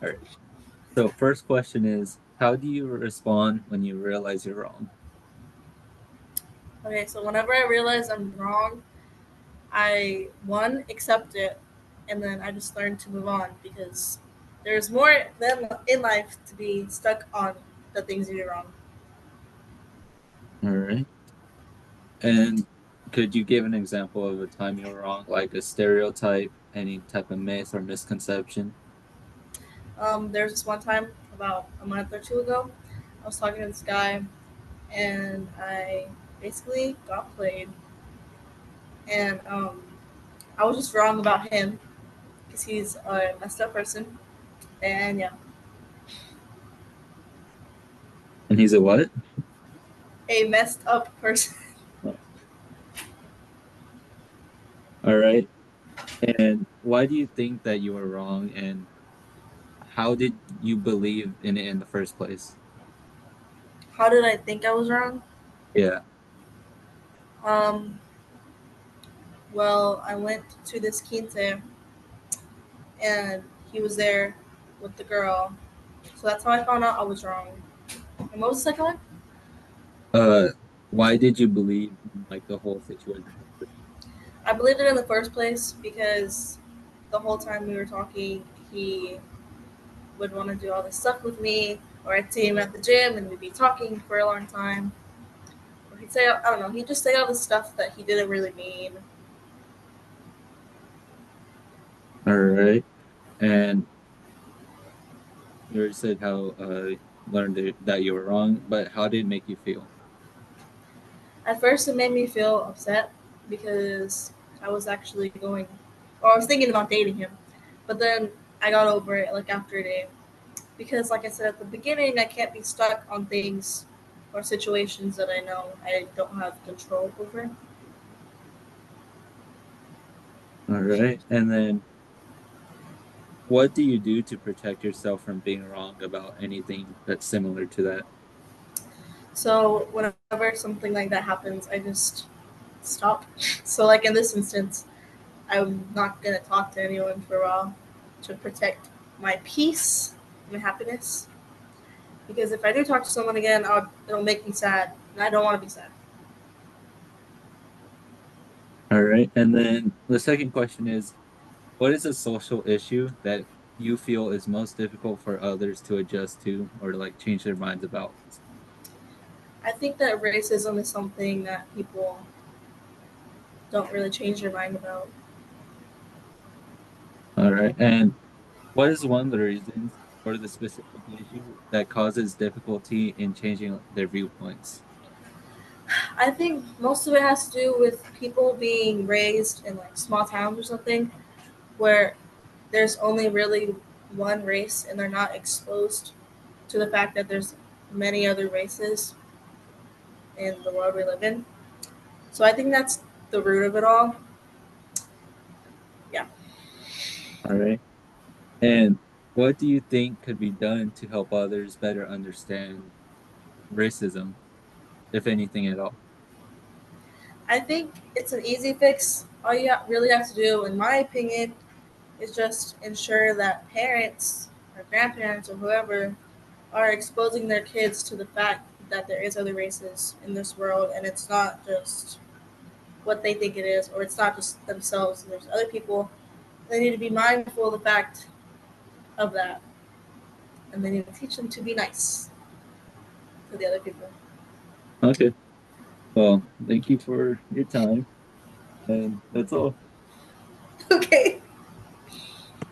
All right. So first question is, how do you respond when you realize you're wrong? Okay, so whenever I realize I'm wrong, I one accept it, and then I just learn to move on because there's more than in life to be stuck on the things you do wrong. All right. And could you give an example of a time you were wrong, like a stereotype, any type of myth or misconception? There's this one time about a month or two ago, I was talking to this guy, and I basically got played, and I was just wrong about him because he's a messed up person, and yeah, And he's a what? a messed up person. Oh, all right. And why do you think that you were wrong? And how did you believe in it in the first place? How did I think I was wrong? Yeah. Um, well, I went to this quince and he was there with the girl. So that's how I found out I was wrong. And what was the second one? Uh, why did you believe in, like, the whole situation? I believed it in the first place because the whole time we were talking, he would want to do all this stuff with me, or I'd see him at the gym and we'd be talking for a long time. Or he'd say, I don't know, he'd just say all this stuff that he didn't really mean. All right. And you already said how learned that you were wrong, but how did it make you feel? At first, it made me feel upset because I was actually going, or I was thinking about dating him. But then I got over it like after a day because, like I said at the beginning, I can't be stuck on things or situations that I know I don't have control over. All right. And then what do you do to protect yourself from being wrong about anything that's similar to that? So whenever something like that happens, I just stop. So like in this instance, I'm not gonna talk to anyone for a while to protect my peace and happiness. Because if I do talk to someone again, it'll make me sad, and I don't want to be sad. All right. And then the second question is, what is a social issue that you feel is most difficult for others to adjust to or to like change their minds about? I think that racism is something that people don't really change their mind about. All right. And what is one of the reasons or the specific issue that causes difficulty in changing their viewpoints? I think most of it has to do with people being raised in like small towns or something where there's only really one race and they're not exposed to the fact that there's many other races in the world we live in. So I think that's the root of it all. Yeah. All right. And what do you think could be done to help others better understand racism, if anything at all? I think it's an easy fix. All you really have to do, in my opinion, is just ensure that parents or grandparents or whoever are exposing their kids to the fact that there is other races in this world and it's not just what they think it is or it's not just themselves and there's other people. They need to be mindful of the fact of that and they need to teach them to be nice to the other people. Okay. Well, thank you for your time. And that's all. Okay.